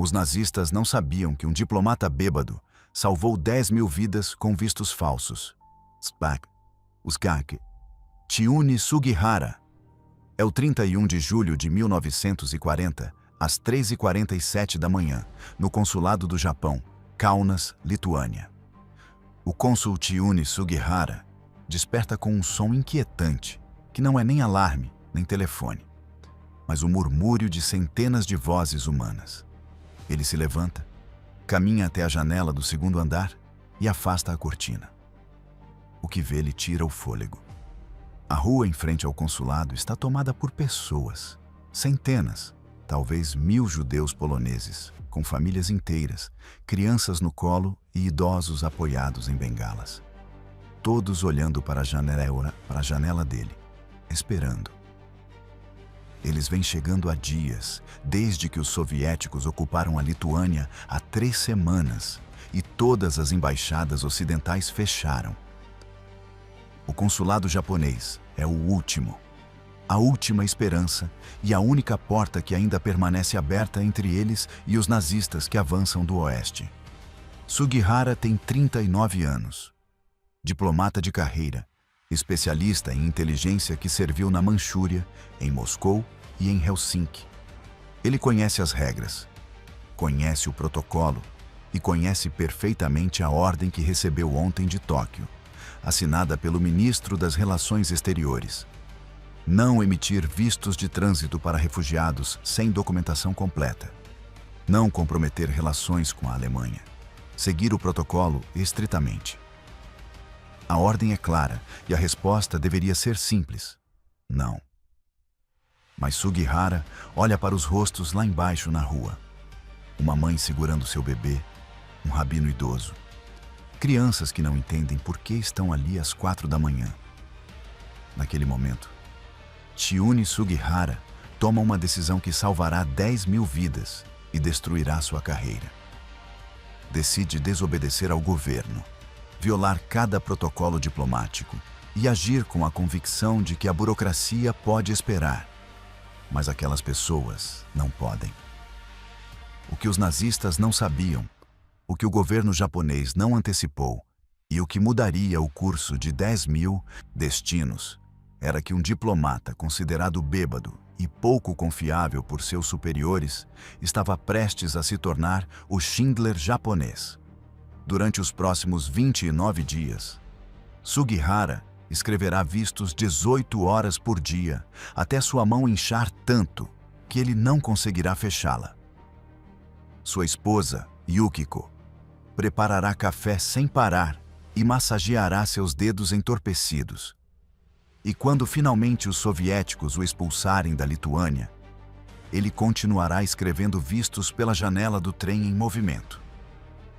Os nazistas não sabiam que um diplomata bêbado salvou 10.000 vidas com vistos falsos. Chiune Sugihara. É o 31 de julho de 1940, às 3h47 da manhã, no consulado do Japão, Kaunas, Lituânia. O cônsul Chiune Sugihara desperta com um som inquietante, que não é nem alarme, nem telefone, mas o murmúrio de centenas de vozes humanas. Ele se levanta, caminha até a janela do segundo andar e afasta a cortina. O que vê lhe tira o fôlego. A rua em frente ao consulado está tomada por pessoas, centenas, talvez 1.000 judeus poloneses, com famílias inteiras, crianças no colo e idosos apoiados em bengalas. Todos olhando para a janela dele, esperando. Eles vêm chegando há dias, desde que os soviéticos ocuparam a Lituânia há 3 semanas e todas as embaixadas ocidentais fecharam. O consulado japonês é o último, a última esperança e a única porta que ainda permanece aberta entre eles e os nazistas que avançam do oeste. Sugihara tem 39 anos, diplomata de carreira, especialista em inteligência que serviu na Manchúria, em Moscou e em Helsinki. Ele conhece as regras, conhece o protocolo e conhece perfeitamente a ordem que recebeu ontem de Tóquio, assinada pelo ministro das Relações Exteriores. Não emitir vistos de trânsito para refugiados sem documentação completa. Não comprometer relações com a Alemanha. Seguir o protocolo estritamente. A ordem é clara e a resposta deveria ser simples. Não. Mas Sugihara olha para os rostos lá embaixo na rua. Uma mãe segurando seu bebê, um rabino idoso. Crianças que não entendem por que estão ali às 4 da manhã. Naquele momento, Chiune Sugihara toma uma decisão que salvará 10.000 vidas e destruirá sua carreira. Decide desobedecer ao governo, violar cada protocolo diplomático e agir com a convicção de que a burocracia pode esperar, mas aquelas pessoas não podem. O que os nazistas não sabiam, o que o governo japonês não antecipou e o que mudaria o curso de 10.000 destinos era que um diplomata considerado bêbado e pouco confiável por seus superiores estava prestes a se tornar o Schindler japonês. Durante os próximos 29 dias, Sugihara escreverá vistos 18 horas por dia, até sua mão inchar tanto que ele não conseguirá fechá-la. Sua esposa, Yukiko, preparará café sem parar e massageará seus dedos entorpecidos. E quando finalmente os soviéticos o expulsarem da Lituânia, ele continuará escrevendo vistos pela janela do trem em movimento,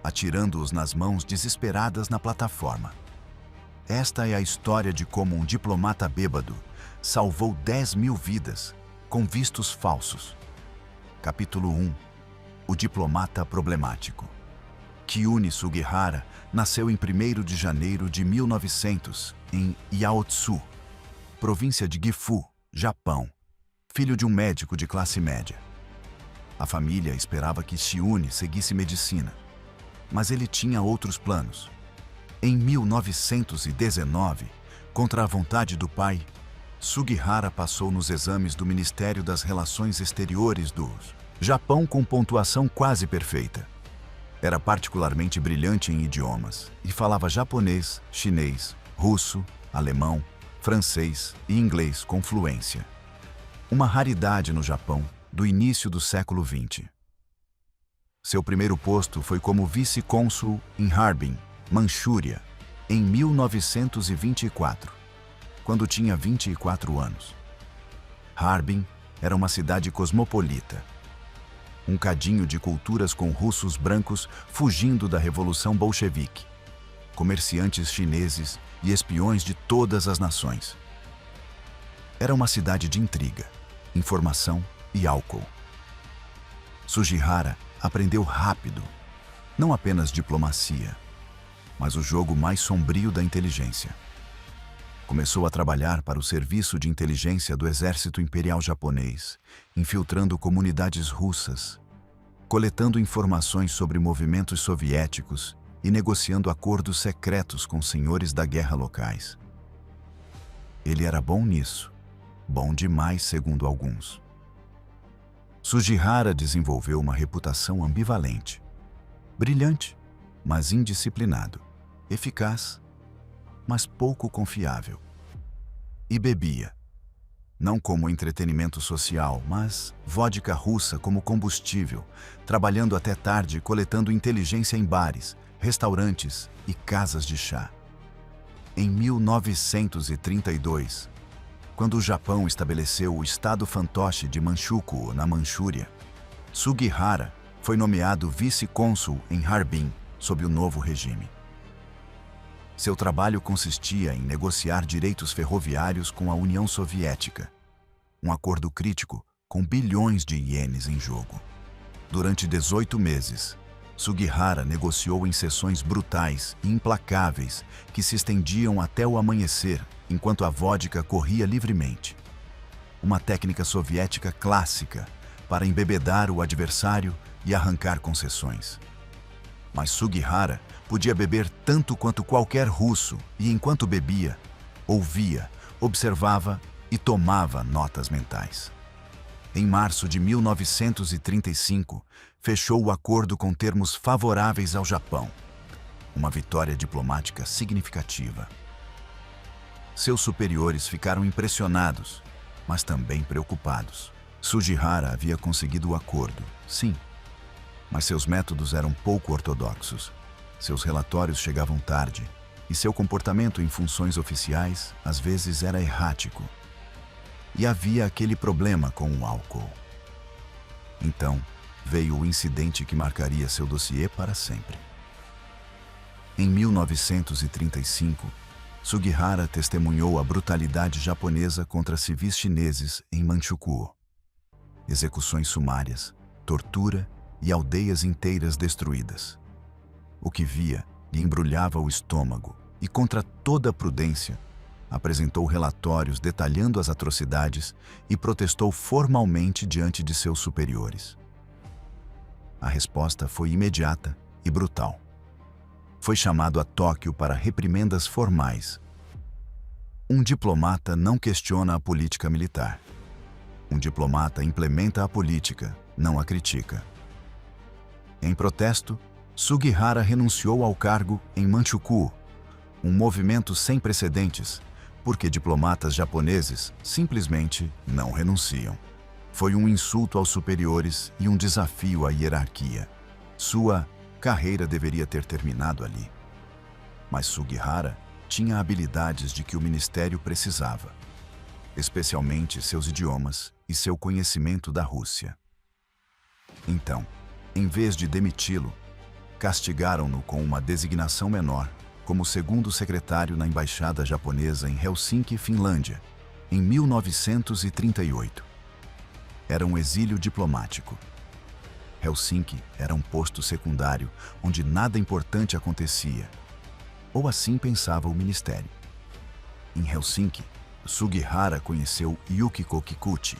atirando-os nas mãos desesperadas na plataforma. Esta é a história de como um diplomata bêbado salvou 10.000 vidas com vistos falsos. Capítulo 1. O diplomata problemático. Chiune Sugihara nasceu em 1º de janeiro de 1900 em Yaotsu, província de Gifu, Japão, filho de um médico de classe média. A família esperava que Chiune seguisse medicina, mas ele tinha outros planos. Em 1919, contra a vontade do pai, Sugihara passou nos exames do Ministério das Relações Exteriores do Japão com pontuação quase perfeita. Era particularmente brilhante em idiomas e falava japonês, chinês, russo, alemão, francês e inglês com fluência. Uma raridade no Japão do início do século XX. Seu primeiro posto foi como vice-cônsul em Harbin, Manchúria, em 1924, quando tinha 24 anos. Harbin era uma cidade cosmopolita. Um cadinho de culturas com russos brancos fugindo da Revolução Bolchevique, comerciantes chineses e espiões de todas as nações. Era uma cidade de intriga, informação e álcool. Sugihara aprendeu rápido, não apenas diplomacia, mas o jogo mais sombrio da inteligência. Começou a trabalhar para o Serviço de Inteligência do Exército Imperial Japonês, infiltrando comunidades russas, coletando informações sobre movimentos soviéticos e negociando acordos secretos com senhores da guerra locais. Ele era bom nisso, bom demais segundo alguns. Sugihara desenvolveu uma reputação ambivalente. Brilhante, mas indisciplinado. Eficaz, mas pouco confiável. E bebia. Não como entretenimento social, mas vodka russa como combustível, trabalhando até tarde coletando inteligência em bares, restaurantes e casas de chá. Em 1932, quando o Japão estabeleceu o estado fantoche de Manchukuo, na Manchúria, Sugihara foi nomeado vice-cônsul em Harbin, sob o novo regime. Seu trabalho consistia em negociar direitos ferroviários com a União Soviética, um acordo crítico com bilhões de ienes em jogo. Durante 18 meses, Sugihara negociou em sessões brutais e implacáveis que se estendiam até o amanhecer, enquanto a vodka corria livremente. Uma técnica soviética clássica para embebedar o adversário e arrancar concessões. Mas Sugihara podia beber tanto quanto qualquer russo e, enquanto bebia, ouvia, observava e tomava notas mentais. Em março de 1935, fechou o acordo com termos favoráveis ao Japão, uma vitória diplomática significativa. Seus superiores ficaram impressionados, mas também preocupados. Sugihara havia conseguido o acordo, sim, mas seus métodos eram pouco ortodoxos. Seus relatórios chegavam tarde e seu comportamento em funções oficiais às vezes era errático. E havia aquele problema com o álcool. Então, veio o incidente que marcaria seu dossiê para sempre. Em 1935, Sugihara testemunhou a brutalidade japonesa contra civis chineses em Manchukuo. Execuções sumárias, tortura e aldeias inteiras destruídas. O que via lhe embrulhava o estômago e, contra toda a prudência, apresentou relatórios detalhando as atrocidades e protestou formalmente diante de seus superiores. A resposta foi imediata e brutal. Foi chamado a Tóquio para reprimendas formais. Um diplomata não questiona a política militar. Um diplomata implementa a política, não a critica. Em protesto, Sugihara renunciou ao cargo em Manchukuo, um movimento sem precedentes, porque diplomatas japoneses simplesmente não renunciam. Foi um insulto aos superiores e um desafio à hierarquia. Sua carreira deveria ter terminado ali. Mas Sugihara tinha habilidades de que o ministério precisava, especialmente seus idiomas e seu conhecimento da Rússia. Então, em vez de demiti-lo, castigaram-no com uma designação menor como segundo secretário na embaixada japonesa em Helsinki, Finlândia, em 1938. Era um exílio diplomático. Helsinki era um posto secundário onde nada importante acontecia, ou assim pensava o ministério. Em Helsinki, Sugihara conheceu Yukiko Kikuchi.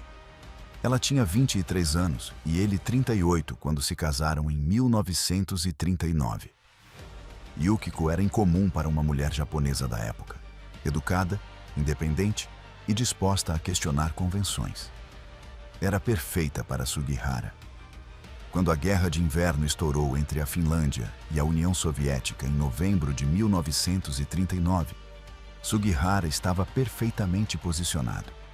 Ela tinha 23 anos e ele 38 quando se casaram em 1939. Yukiko era incomum para uma mulher japonesa da época, educada, independente e disposta a questionar convenções. Era perfeita para Sugihara. Quando a Guerra de Inverno estourou entre a Finlândia e a União Soviética em novembro de 1939, Sugihara estava perfeitamente posicionado.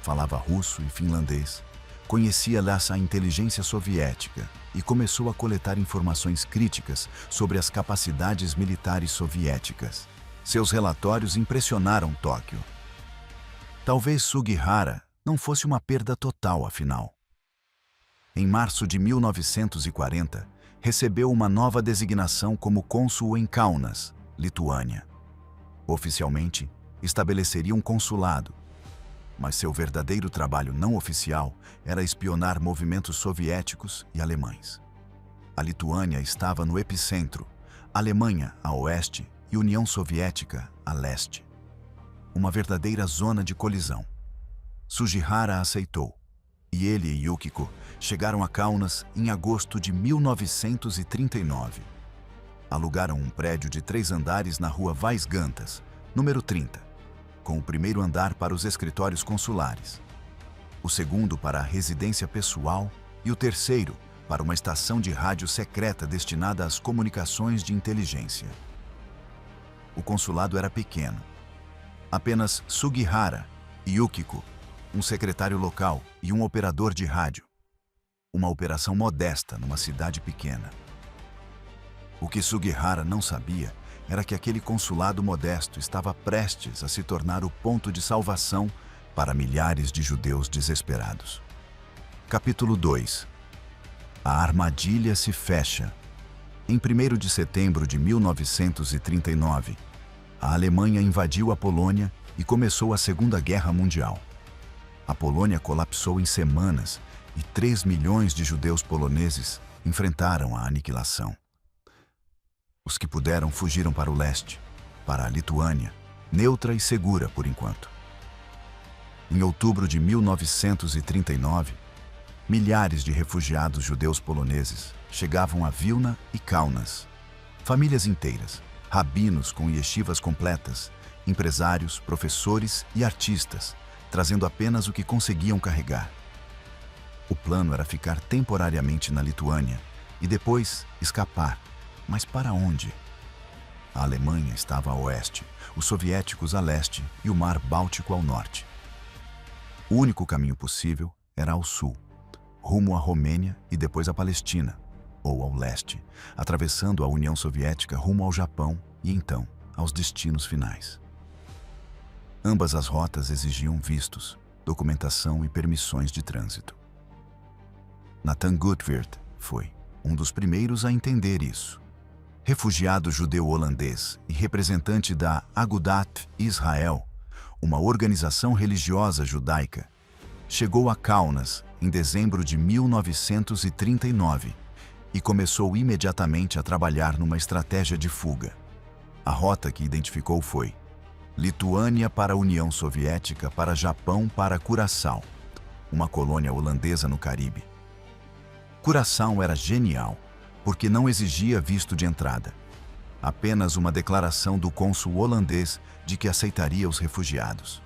Falava russo e finlandês, conhecia a inteligência soviética e começou a coletar informações críticas sobre as capacidades militares soviéticas. Seus relatórios impressionaram Tóquio. Talvez Sugihara não fosse uma perda total, afinal. Em março de 1940, recebeu uma nova designação como cônsul em Kaunas, Lituânia. Oficialmente, estabeleceria um consulado, mas seu verdadeiro trabalho não oficial era espionar movimentos soviéticos e alemães. A Lituânia estava no epicentro, Alemanha a oeste e União Soviética a leste. Uma verdadeira zona de colisão. Sugihara aceitou, e ele e Yukiko chegaram a Kaunas em agosto de 1939. Alugaram um prédio de 3 andares na rua Vaisgantas, número 30, com o primeiro andar para os escritórios consulares, o segundo para a residência pessoal e o terceiro para uma estação de rádio secreta destinada às comunicações de inteligência. O consulado era pequeno. Apenas Sugihara e Yukiko, um secretário local e um operador de rádio. Uma operação modesta numa cidade pequena. O que Sugihara não sabia era que aquele consulado modesto estava prestes a se tornar o ponto de salvação para milhares de judeus desesperados. Capítulo 2. A armadilha se fecha. Em 1º de setembro de 1939, a Alemanha invadiu a Polônia e começou a Segunda Guerra Mundial. A Polônia colapsou em semanas e 3 milhões de judeus poloneses enfrentaram a aniquilação. Os que puderam fugiram para o leste, para a Lituânia, neutra e segura por enquanto. Em outubro de 1939, milhares de refugiados judeus poloneses chegavam a Vilna e Kaunas. Famílias inteiras, rabinos com yeshivas completas, empresários, professores e artistas, trazendo apenas o que conseguiam carregar. O plano era ficar temporariamente na Lituânia e depois escapar. Mas para onde? A Alemanha estava a oeste, os soviéticos a leste e o Mar Báltico ao norte. O único caminho possível era ao sul, rumo à Romênia e depois à Palestina, ou ao leste, atravessando a União Soviética rumo ao Japão e então aos destinos finais. Ambas as rotas exigiam vistos, documentação e permissões de trânsito. Nathan Gutwirth foi um dos primeiros a entender isso. Refugiado judeu holandês e representante da Agudat Israel, uma organização religiosa judaica, chegou a Kaunas em dezembro de 1939 e começou imediatamente a trabalhar numa estratégia de fuga. A rota que identificou foi Lituânia para a União Soviética, para Japão, para Curaçao, uma colônia holandesa no Caribe. Curaçao era genial, porque não exigia visto de entrada. Apenas uma declaração do cônsul holandês de que aceitaria os refugiados.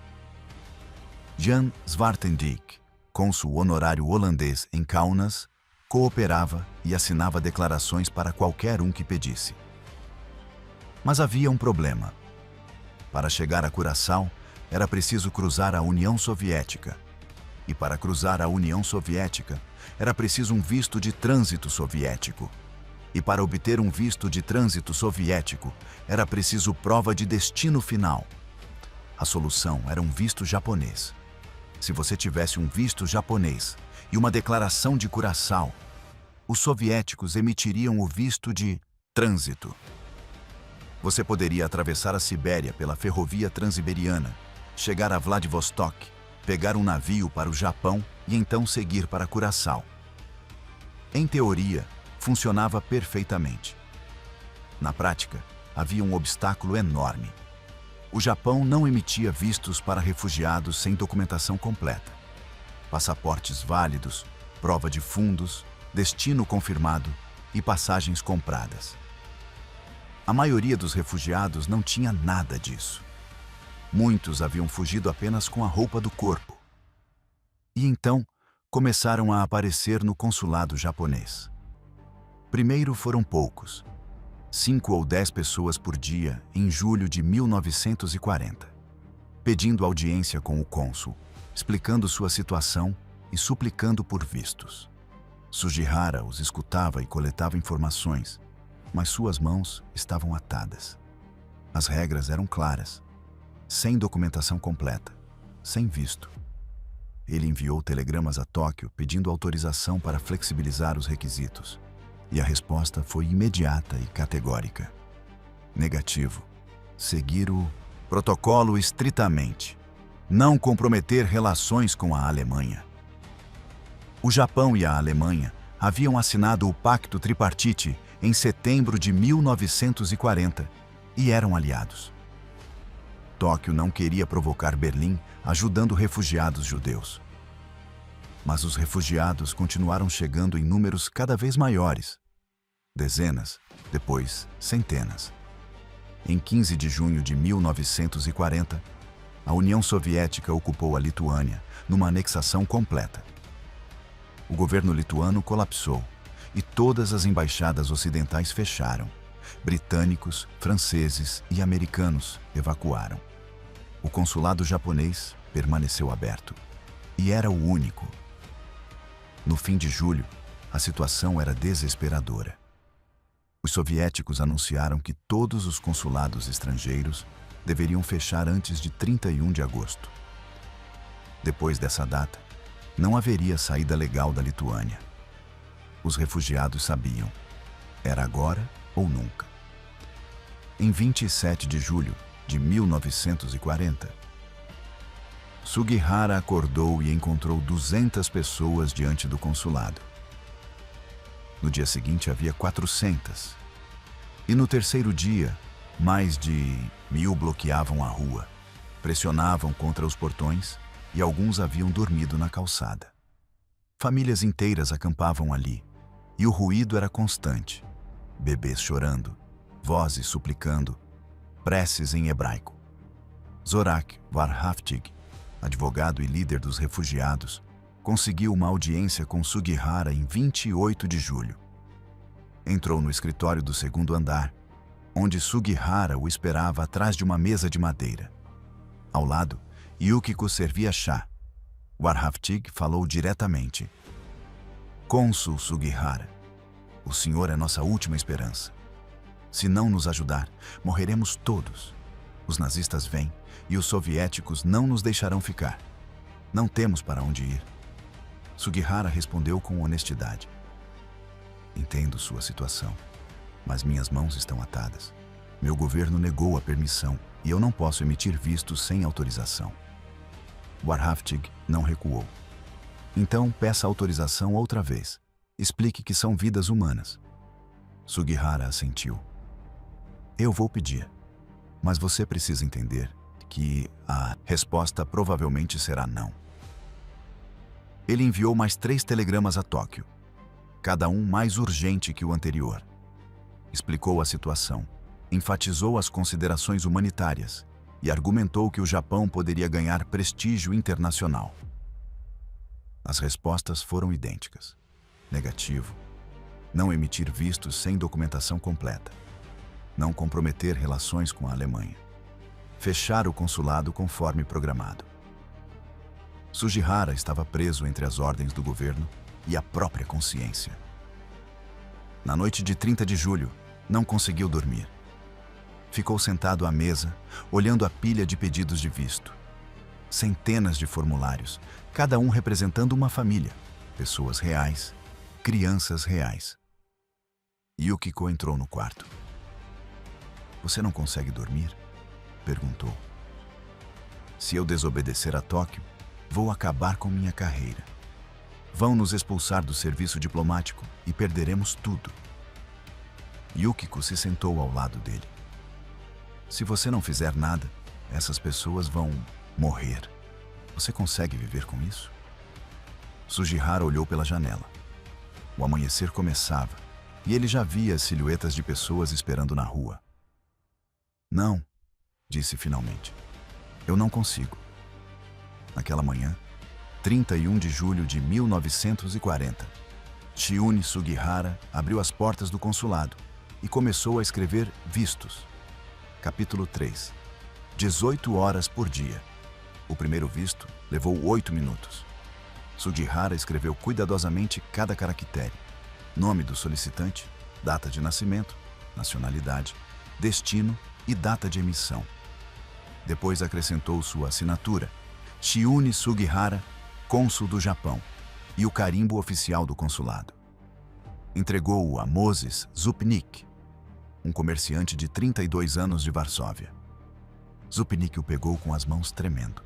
Jan Zwartendijk, cônsul honorário holandês em Kaunas, cooperava e assinava declarações para qualquer um que pedisse. Mas havia um problema. Para chegar a Curaçao, era preciso cruzar a União Soviética. E para cruzar a União Soviética, era preciso um visto de trânsito soviético. E para obter um visto de trânsito soviético, era preciso prova de destino final. A solução era um visto japonês. Se você tivesse um visto japonês e uma declaração de Curaçao, os soviéticos emitiriam o visto de trânsito. Você poderia atravessar a Sibéria pela ferrovia transiberiana, chegar a Vladivostok, pegar um navio para o Japão e então seguir para Curaçao. Em teoria, funcionava perfeitamente. Na prática, havia um obstáculo enorme. O Japão não emitia vistos para refugiados sem documentação completa. Passaportes válidos, prova de fundos, destino confirmado e passagens compradas. A maioria dos refugiados não tinha nada disso. Muitos haviam fugido apenas com a roupa do corpo. E então, começaram a aparecer no consulado japonês. Primeiro foram poucos, 5 ou 10 pessoas por dia em julho de 1940, pedindo audiência com o cônsul, explicando sua situação e suplicando por vistos. Sugihara os escutava e coletava informações, mas suas mãos estavam atadas. As regras eram claras, sem documentação completa, sem visto. Ele enviou telegramas a Tóquio pedindo autorização para flexibilizar os requisitos. E a resposta foi imediata e categórica. Negativo. Seguir o protocolo estritamente. Não comprometer relações com a Alemanha. O Japão e a Alemanha haviam assinado o Pacto Tripartite em setembro de 1940 e eram aliados. Tóquio não queria provocar Berlim ajudando refugiados judeus. Mas os refugiados continuaram chegando em números cada vez maiores. Dezenas, depois centenas. Em 15 de junho de 1940, a União Soviética ocupou a Lituânia numa anexação completa. O governo lituano colapsou e todas as embaixadas ocidentais fecharam. Britânicos, franceses e americanos evacuaram. O consulado japonês permaneceu aberto e era o único. No fim de julho, a situação era desesperadora. Os soviéticos anunciaram que todos os consulados estrangeiros deveriam fechar antes de 31 de agosto. Depois dessa data, não haveria saída legal da Lituânia. Os refugiados sabiam, era agora ou nunca. Em 27 de julho de 1940, Sugihara acordou e encontrou 200 pessoas diante do consulado. No dia seguinte havia 400. E no terceiro dia, mais de 1000 bloqueavam a rua, pressionavam contra os portões e alguns haviam dormido na calçada. Famílias inteiras acampavam ali e o ruído era constante. Bebês chorando, vozes suplicando, preces em hebraico. Zorak Warhaftig, advogado e líder dos refugiados, conseguiu uma audiência com Sugihara em 28 de julho. Entrou no escritório do segundo andar, onde Sugihara o esperava atrás de uma mesa de madeira. Ao lado, Yukiko servia chá. Warhaftig falou diretamente. Cônsul Sugihara, o senhor é nossa última esperança. Se não nos ajudar, morreremos todos. Os nazistas vêm e os soviéticos não nos deixarão ficar. Não temos para onde ir. Sugihara respondeu com honestidade. Entendo sua situação, mas minhas mãos estão atadas. Meu governo negou a permissão e eu não posso emitir vistos sem autorização. Warhaftig não recuou. Então peça autorização outra vez. Explique que são vidas humanas. Sugihara assentiu. Eu vou pedir, mas você precisa entender que a resposta provavelmente será não. Ele enviou mais 3 telegramas a Tóquio, cada um mais urgente que o anterior. Explicou a situação, enfatizou as considerações humanitárias e argumentou que o Japão poderia ganhar prestígio internacional. As respostas foram idênticas. Negativo. Não emitir vistos sem documentação completa. Não comprometer relações com a Alemanha. Fechar o consulado conforme programado. Sugihara estava preso entre as ordens do governo e a própria consciência. Na noite de 30 de julho, não conseguiu dormir. Ficou sentado à mesa, olhando a pilha de pedidos de visto. Centenas de formulários, cada um representando uma família, pessoas reais, crianças reais. Yukiko entrou no quarto. Você não consegue dormir? Perguntou. Se eu desobedecer a Tóquio, vou acabar com minha carreira. Vão nos expulsar do serviço diplomático e perderemos tudo. Yukiko se sentou ao lado dele. Se você não fizer nada, essas pessoas vão morrer. Você consegue viver com isso? Sugihara olhou pela janela. O amanhecer começava e ele já via as silhuetas de pessoas esperando na rua. Não, disse finalmente. Eu não consigo. Naquela manhã, 31 de julho de 1940, Chiune Sugihara abriu as portas do consulado e começou a escrever vistos. Capítulo 3. 18 horas por dia. O primeiro visto levou 8 minutos. Sugihara escreveu cuidadosamente cada caractere. Nome do solicitante, data de nascimento, nacionalidade, destino e data de emissão. Depois acrescentou sua assinatura, Chiune Sugihara, cônsul do Japão, e o carimbo oficial do consulado. Entregou-o a Moses Zupnik, um comerciante de 32 anos de Varsóvia. Zupnik o pegou com as mãos tremendo.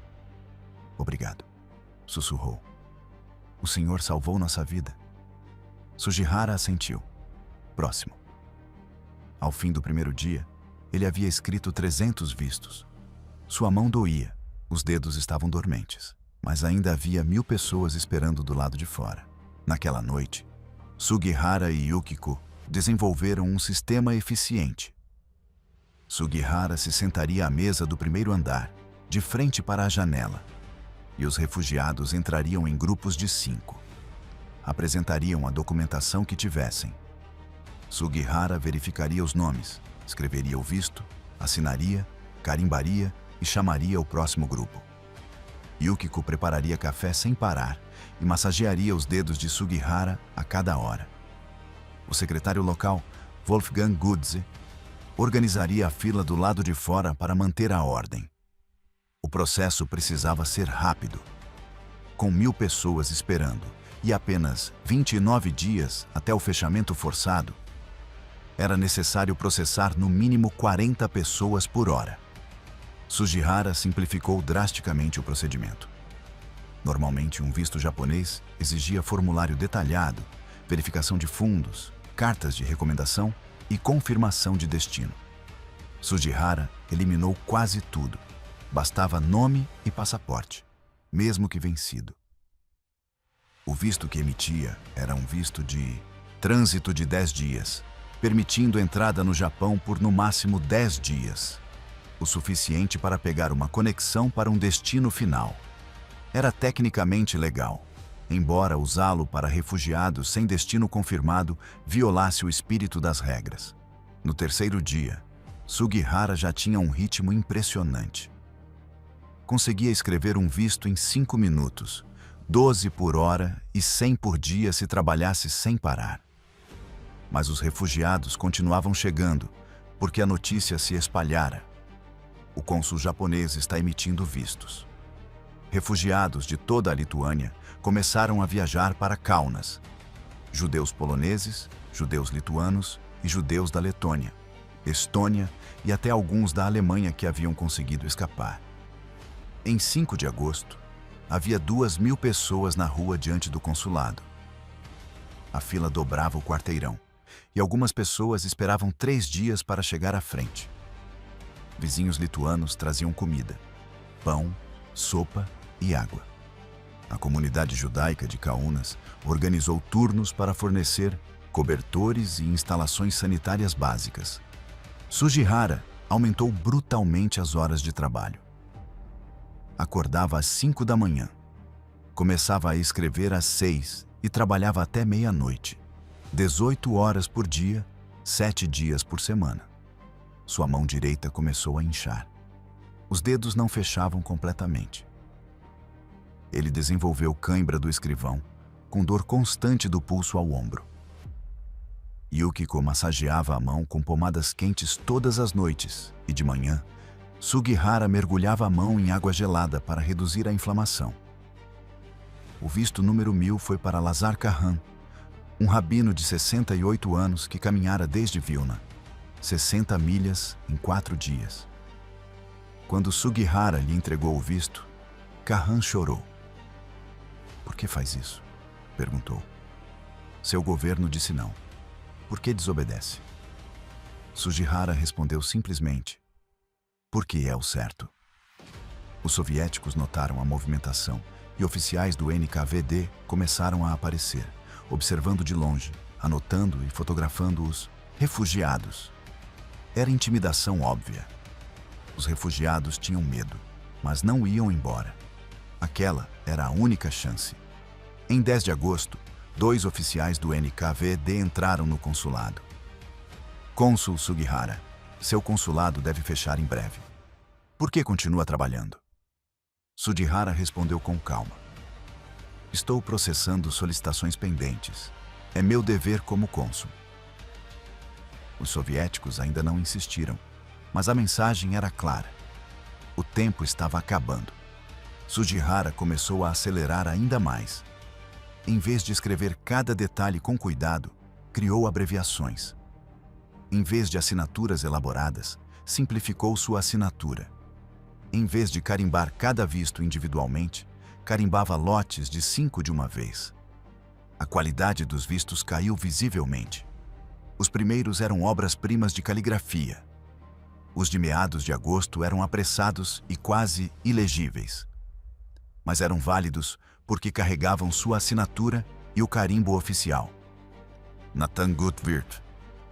Obrigado, sussurrou. O senhor salvou nossa vida. Sugihara assentiu. Próximo. Ao fim do primeiro dia, ele havia escrito 300 vistos. Sua mão doía, os dedos estavam dormentes. Mas ainda havia 1000 pessoas esperando do lado de fora. Naquela noite, Sugihara e Yukiko desenvolveram um sistema eficiente. Sugihara se sentaria à mesa do primeiro andar, de frente para a janela, e os refugiados entrariam em grupos de 5. Apresentariam a documentação que tivessem. Sugihara verificaria os nomes, escreveria o visto, assinaria, carimbaria e chamaria o próximo grupo. Yukiko prepararia café sem parar e massagearia os dedos de Sugihara a cada hora. O secretário local, Wolfgang Gudze, organizaria a fila do lado de fora para manter a ordem. O processo precisava ser rápido. Com 1000 pessoas esperando e apenas 29 dias até o fechamento forçado, era necessário processar no mínimo 40 pessoas por hora. Sugihara simplificou drasticamente o procedimento. Normalmente, um visto japonês exigia formulário detalhado, verificação de fundos, cartas de recomendação e confirmação de destino. Sugihara eliminou quase tudo. Bastava nome e passaporte, mesmo que vencido. O visto que emitia era um visto de trânsito de 10 dias, permitindo entrada no Japão por no máximo 10 dias. O suficiente para pegar uma conexão para um destino final. Era tecnicamente legal, embora usá-lo para refugiados sem destino confirmado violasse o espírito das regras. No terceiro dia, Sugihara já tinha um ritmo impressionante. Conseguia escrever um visto em 5 minutos, 12 por hora e 100 por dia se trabalhasse sem parar. Mas os refugiados continuavam chegando, porque a notícia se espalhara. O cônsul japonês está emitindo vistos. Refugiados de toda a Lituânia começaram a viajar para Kaunas. Judeus poloneses, judeus lituanos e judeus da Letônia, Estônia e até alguns da Alemanha que haviam conseguido escapar. Em 5 de agosto, havia 2000 pessoas na rua diante do consulado. A fila dobrava o quarteirão e algumas pessoas esperavam 3 dias para chegar à frente. Vizinhos lituanos traziam comida, pão, sopa e água. A comunidade judaica de Kaunas organizou turnos para fornecer cobertores e instalações sanitárias básicas. Sugihara aumentou brutalmente as horas de trabalho. Acordava às 5 da manhã, começava a escrever às 6 e trabalhava até meia-noite, 18 horas por dia, 7 dias por semana. Sua mão direita começou a inchar. Os dedos não fechavam completamente. Ele desenvolveu cãibra do escrivão, com dor constante do pulso ao ombro. Yukiko massageava a mão com pomadas quentes todas as noites e, de manhã, Sugihara mergulhava a mão em água gelada para reduzir a inflamação. O visto número 1000 foi para Lazar Kahan, um rabino de 68 anos que caminhara desde Vilna, 60 milhas em 4 dias. Quando Sugihara lhe entregou o visto, Kahan chorou. "Por que faz isso?" perguntou. Seu governo disse não. "Por que desobedece?" Sugihara respondeu simplesmente: "Porque é o certo." Os soviéticos notaram a movimentação e oficiais do NKVD começaram a aparecer, observando de longe, anotando e fotografando os refugiados. Era intimidação óbvia. Os refugiados tinham medo, mas não iam embora. Aquela era a única chance. Em 10 de agosto, 2 oficiais do NKVD entraram no consulado. "Cônsul Sugihara, seu consulado deve fechar em breve. Por que continua trabalhando?" Sugihara respondeu com calma: "Estou processando solicitações pendentes. É meu dever como cônsul." Os soviéticos ainda não insistiram, mas a mensagem era clara. O tempo estava acabando. Sugihara começou a acelerar ainda mais. Em vez de escrever cada detalhe com cuidado, criou abreviações. Em vez de assinaturas elaboradas, simplificou sua assinatura. Em vez de carimbar cada visto individualmente, carimbava lotes de 5 de uma vez. A qualidade dos vistos caiu visivelmente. Os primeiros eram obras-primas de caligrafia. Os de meados de agosto eram apressados e quase ilegíveis. mas eram válidos porque carregavam sua assinatura e o carimbo oficial. Nathan Gutwirth,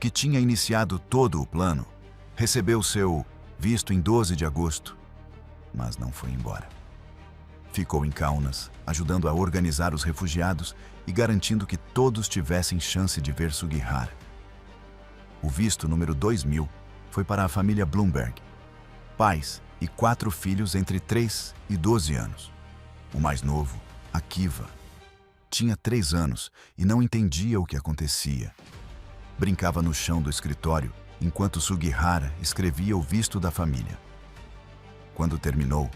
que tinha iniciado todo o plano, recebeu seu visto em 12 de agosto, mas não foi embora. Ficou em Kaunas, ajudando a organizar os refugiados e garantindo que todos tivessem chance de ver Sugihara. O visto número 2000 foi para a família Bloomberg, pais e 4 filhos entre 3 e 12 anos. O mais novo, Akiva, tinha 3 anos e não entendia o que acontecia. Brincava no chão do escritório enquanto Sugihara escrevia o visto da família. Quando terminou,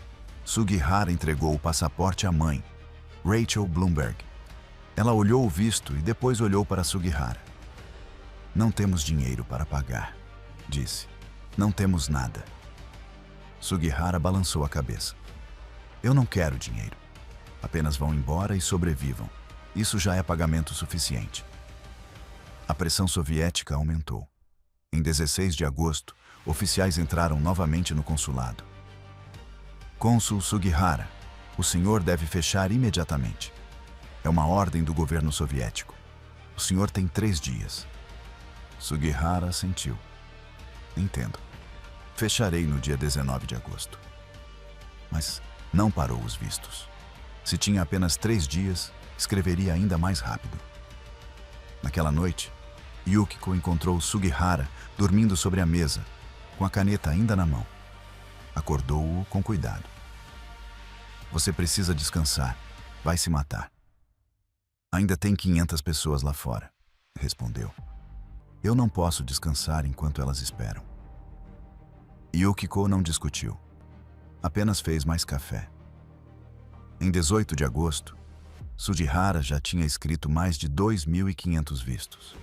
Sugihara entregou o passaporte à mãe, Rachel Bloomberg. Ela olhou o visto e depois olhou para Sugihara. "Não temos dinheiro para pagar", disse. "Não temos nada." Sugihara balançou a cabeça. "Eu não quero dinheiro. Apenas vão embora e sobrevivam. Isso já é pagamento suficiente." A pressão soviética aumentou. Em 16 de agosto, oficiais entraram novamente no consulado. "Cônsul Sugihara, o senhor deve fechar imediatamente. É uma ordem do governo soviético. O senhor tem 3 dias. Sugihara assentiu. "Entendo. Fecharei no dia 19 de agosto. Mas não parou os vistos. Se tinha apenas 3 dias, escreveria ainda mais rápido. Naquela noite, Yukiko encontrou Sugihara dormindo sobre a mesa, com a caneta ainda na mão. Acordou-o com cuidado. "Você precisa descansar. Vai se matar." "Ainda tem 500 pessoas lá fora", respondeu. "Eu não posso descansar enquanto elas esperam." Yukiko não discutiu. Apenas fez mais café. Em 18 de agosto, Sugihara já tinha escrito mais de 2.500 vistos.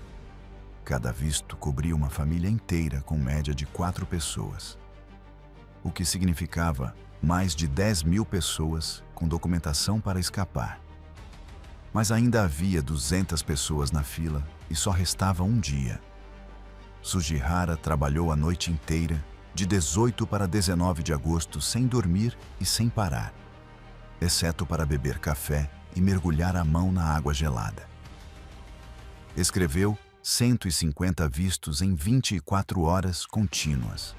Cada visto cobria uma família inteira com média de 4 pessoas, o que significava mais de 10.000 pessoas com documentação para escapar. Mas ainda havia 200 pessoas na fila e só restava um dia. Sugihara trabalhou a noite inteira, de 18 para 19 de agosto, sem dormir e sem parar, exceto para beber café e mergulhar a mão na água gelada. Escreveu 150 vistos em 24 horas contínuas.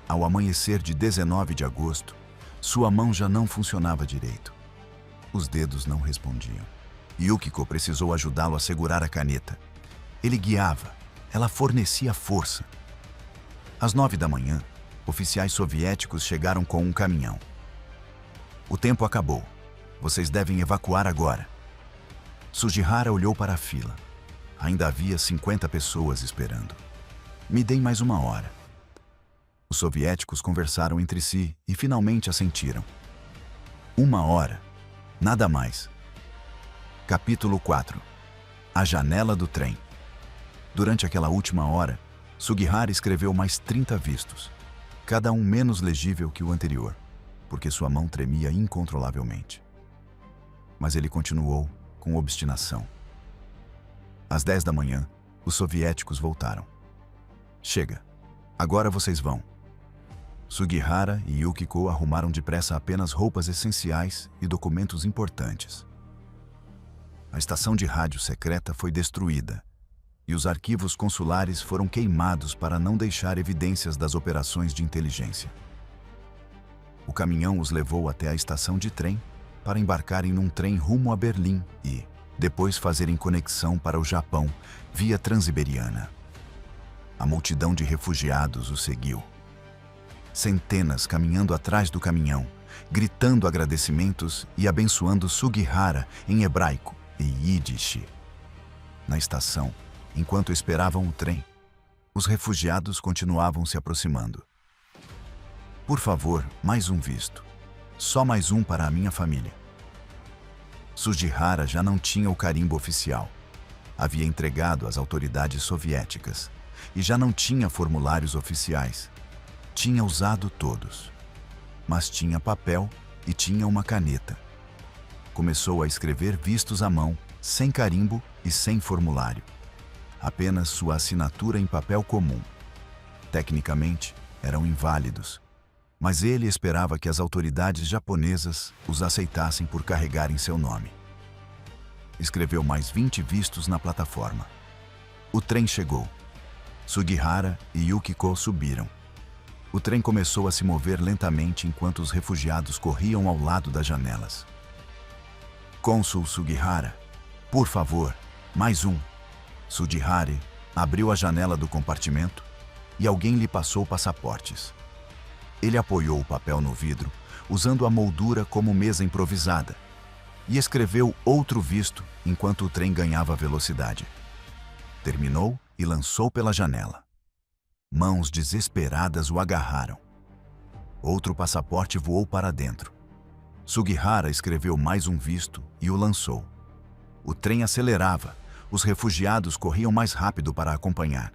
Ao amanhecer de 19 de agosto, sua mão já não funcionava direito. Os dedos não respondiam. Yukiko precisou ajudá-lo a segurar a caneta. Ele guiava, ela fornecia força. Às 9 da manhã, oficiais soviéticos chegaram com um caminhão. "O tempo acabou. Vocês devem evacuar agora." Sugihara olhou para a fila. Ainda havia 50 pessoas esperando. "Me deem mais 1 hora." Os soviéticos conversaram entre si e finalmente assentiram. 1 hora. Nada mais. Capítulo 4. A janela do trem. Durante aquela última hora, Sugihara escreveu mais 30 vistos, cada um menos legível que o anterior, porque sua mão tremia incontrolavelmente. Mas ele continuou com obstinação. Às 10 da manhã, os soviéticos voltaram. "Chega. Agora vocês vão." Sugihara e Yukiko arrumaram depressa apenas roupas essenciais e documentos importantes. A estação de rádio secreta foi destruída e os arquivos consulares foram queimados para não deixar evidências das operações de inteligência. O caminhão os levou até a estação de trem para embarcarem num trem rumo a Berlim e, depois, fazerem conexão para o Japão via Transiberiana. A multidão de refugiados os seguiu. Centenas caminhando atrás do caminhão, gritando agradecimentos e abençoando Sugihara em hebraico e Yiddish. Na estação, enquanto esperavam o trem, os refugiados continuavam se aproximando. "Por favor, mais um visto. Só mais um para a minha família." Sugihara já não tinha o carimbo oficial. Havia entregado às autoridades soviéticas e já não tinha formulários oficiais. Tinha usado todos. Mas tinha papel e tinha uma caneta. Começou a escrever vistos à mão, sem carimbo e sem formulário. Apenas sua assinatura em papel comum. Tecnicamente, eram inválidos. mas ele esperava que as autoridades japonesas os aceitassem por carregarem seu nome. Escreveu mais 20 vistos na plataforma. O trem chegou. Sugihara e Yukiko subiram. O trem começou a se mover lentamente enquanto os refugiados corriam ao lado das janelas. Cônsul Sugihara, por favor, mais um. Sugihara abriu a janela do compartimento e alguém lhe passou passaportes. Ele apoiou o papel no vidro, usando a moldura como mesa improvisada, e escreveu outro visto enquanto o trem ganhava velocidade. Terminou e lançou pela janela. Mãos desesperadas o agarraram. Outro passaporte voou para dentro. Sugihara escreveu mais um visto e o lançou. O trem acelerava. Os refugiados corriam mais rápido para acompanhar.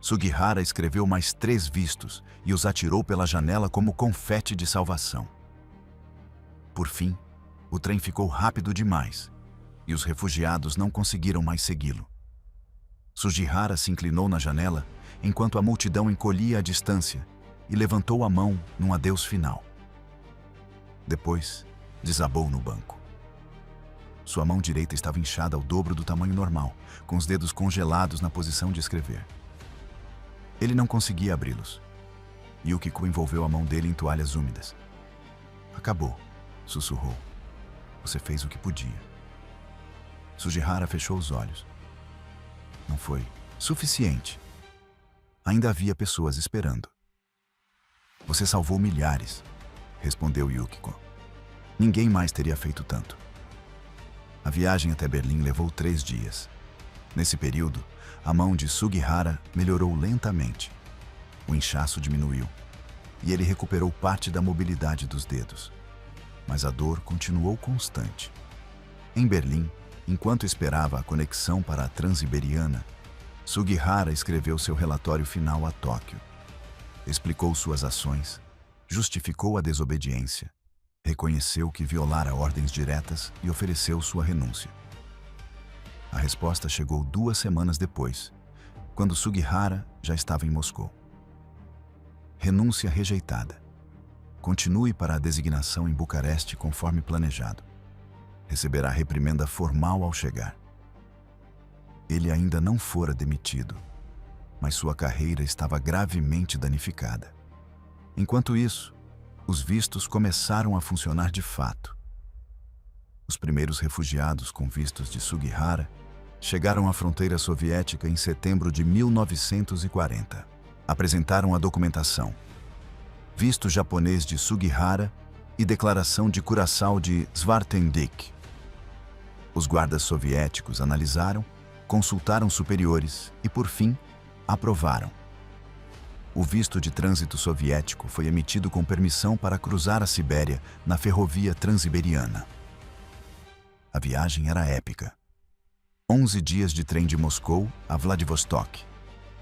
Sugihara escreveu mais 3 vistos e os atirou pela janela como confete de salvação. Por fim, o trem ficou rápido demais e os refugiados não conseguiram mais segui-lo. Sugihara se inclinou na janela enquanto a multidão encolhia à distância e levantou a mão num adeus final. Depois, desabou no banco. Sua mão direita estava inchada ao dobro do tamanho normal, com os dedos congelados na posição de escrever. Ele não conseguia abri-los. Yukiko envolveu a mão dele em toalhas úmidas. Acabou, sussurrou. Você fez o que podia. Sugihara fechou os olhos. Não foi suficiente. Ainda havia pessoas esperando. Você salvou milhares, respondeu Yukiko. Ninguém mais teria feito tanto. A viagem até Berlim levou 3 dias. Nesse período, a mão de Sugihara melhorou lentamente. O inchaço diminuiu e ele recuperou parte da mobilidade dos dedos. Mas a dor continuou constante. Em Berlim, enquanto esperava a conexão para a Transiberiana, Sugihara escreveu seu relatório final a Tóquio. Explicou suas ações, justificou a desobediência, reconheceu que violara ordens diretas e ofereceu sua renúncia. A resposta chegou 2 semanas depois, quando Sugihara já estava em Moscou. Renúncia rejeitada. Continue para a designação em Bucareste conforme planejado. Receberá reprimenda formal ao chegar. Ele ainda não fora demitido, mas sua carreira estava gravemente danificada. Enquanto isso, os vistos começaram a funcionar de fato. Os primeiros refugiados com vistos de Sugihara chegaram à fronteira soviética em setembro de 1940. Apresentaram a documentação, visto japonês de Sugihara e declaração de Curaçao de Svartendyk. Os guardas soviéticos analisaram, consultaram superiores e, por fim, aprovaram. O visto de trânsito soviético foi emitido com permissão para cruzar a Sibéria na ferrovia Transiberiana. A viagem era épica. 11 dias de trem de Moscou a Vladivostok,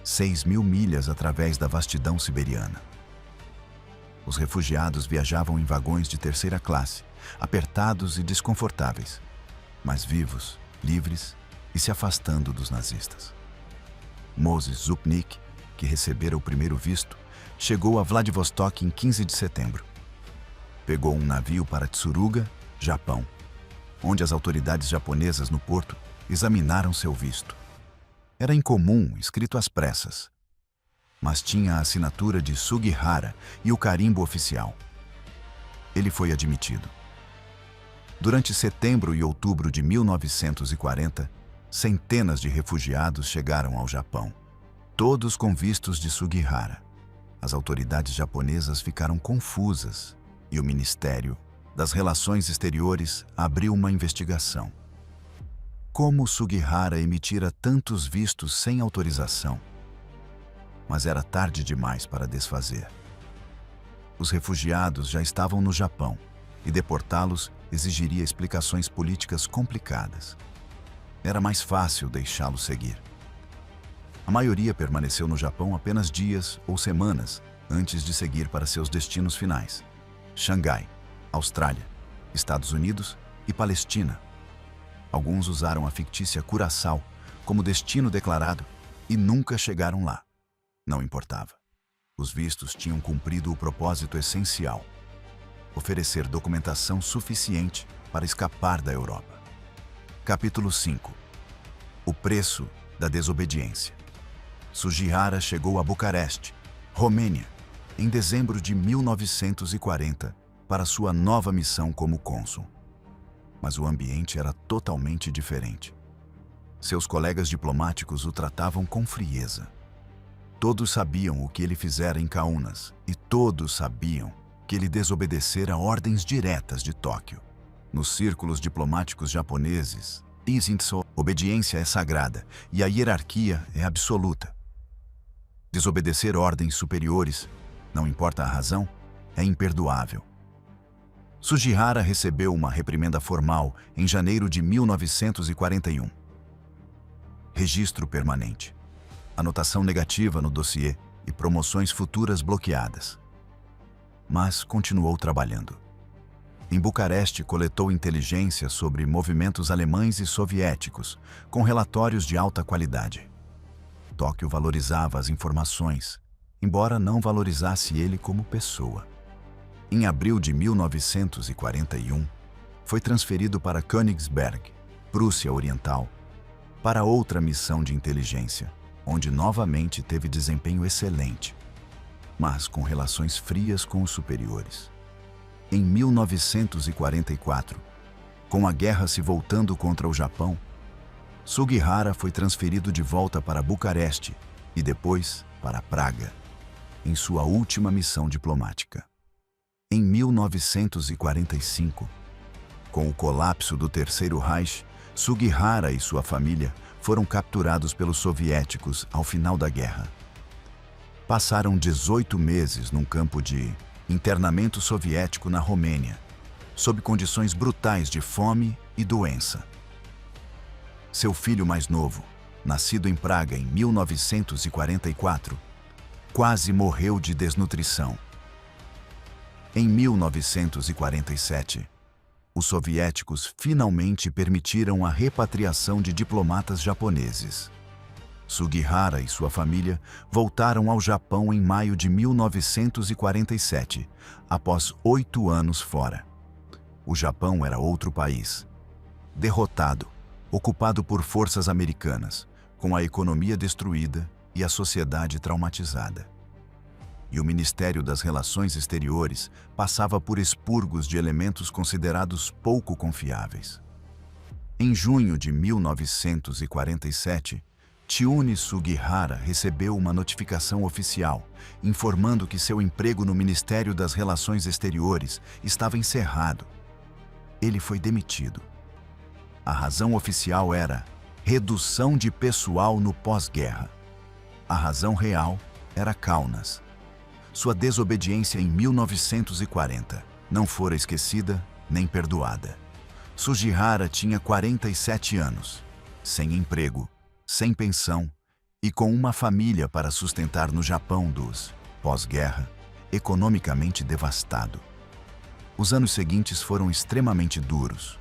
6.000 milhas através da vastidão siberiana. Os refugiados viajavam em vagões de terceira classe, apertados e desconfortáveis, mas vivos, livres e se afastando dos nazistas. Moses Zupnik, que recebera o primeiro visto, chegou a Vladivostok em 15 de setembro. Pegou um navio para Tsuruga, Japão, onde as autoridades japonesas no porto examinaram seu visto. Era incomum, escrito às pressas, mas tinha a assinatura de Sugihara e o carimbo oficial. Ele foi admitido. Durante setembro e outubro de 1940, centenas de refugiados chegaram ao Japão, todos com vistos de Sugihara. As autoridades japonesas ficaram confusas e o Ministério das Relações Exteriores abriu uma investigação. Como Sugihara emitira tantos vistos sem autorização? Mas era tarde demais para desfazer. Os refugiados já estavam no Japão e deportá-los exigiria explicações políticas complicadas. Era mais fácil deixá-los seguir. A maioria permaneceu no Japão apenas dias ou semanas antes de seguir para seus destinos finais: Xangai, Austrália, Estados Unidos e Palestina. Alguns usaram a fictícia Curaçao como destino declarado e nunca chegaram lá. Não importava. Os vistos tinham cumprido o propósito essencial: oferecer documentação suficiente para escapar da Europa. Capítulo 5. O preço da desobediência. Sugihara chegou a Bucareste, Romênia, em dezembro de 1940 para sua nova missão como cônsul. Mas o ambiente era totalmente diferente. Seus colegas diplomáticos o tratavam com frieza. Todos sabiam o que ele fizera em Kaunas e todos sabiam que ele desobedecera ordens diretas de Tóquio. Nos círculos diplomáticos japoneses, obediência é sagrada e a hierarquia é absoluta. Desobedecer ordens superiores, não importa a razão, é imperdoável. Sugihara recebeu uma reprimenda formal em janeiro de 1941. Registro permanente, anotação negativa no dossiê e promoções futuras bloqueadas. Mas continuou trabalhando. Em Bucareste, coletou inteligência sobre movimentos alemães e soviéticos, com relatórios de alta qualidade. Tóquio valorizava as informações, embora não valorizasse ele como pessoa. Em abril de 1941, foi transferido para Königsberg, Prússia Oriental, para outra missão de inteligência, onde novamente teve desempenho excelente, mas com relações frias com os superiores. Em 1944, com a guerra se voltando contra o Japão, Sugihara foi transferido de volta para Bucareste e depois para Praga, em sua última missão diplomática. Em 1945, com o colapso do Terceiro Reich, Sugihara e sua família foram capturados pelos soviéticos ao final da guerra. Passaram 18 meses num campo de internamento soviético na Romênia, sob condições brutais de fome e doença. Seu filho mais novo, nascido em Praga em 1944, quase morreu de desnutrição. Em 1947, os soviéticos finalmente permitiram a repatriação de diplomatas japoneses. Sugihara e sua família voltaram ao Japão em maio de 1947, após 8 anos fora. O Japão era outro país, derrotado, ocupado por forças americanas, com a economia destruída e a sociedade traumatizada. E o Ministério das Relações Exteriores passava por expurgos de elementos considerados pouco confiáveis. Em junho de 1947, Chiune Sugihara recebeu uma notificação oficial informando que seu emprego no Ministério das Relações Exteriores estava encerrado. Ele foi demitido. A razão oficial era redução de pessoal no pós-guerra. A razão real era Kaunas. Sua desobediência em 1940 não fora esquecida nem perdoada. Sugihara tinha 47 anos, sem emprego, sem pensão e com uma família para sustentar no Japão dos pós-guerra, economicamente devastado. Os anos seguintes foram extremamente duros.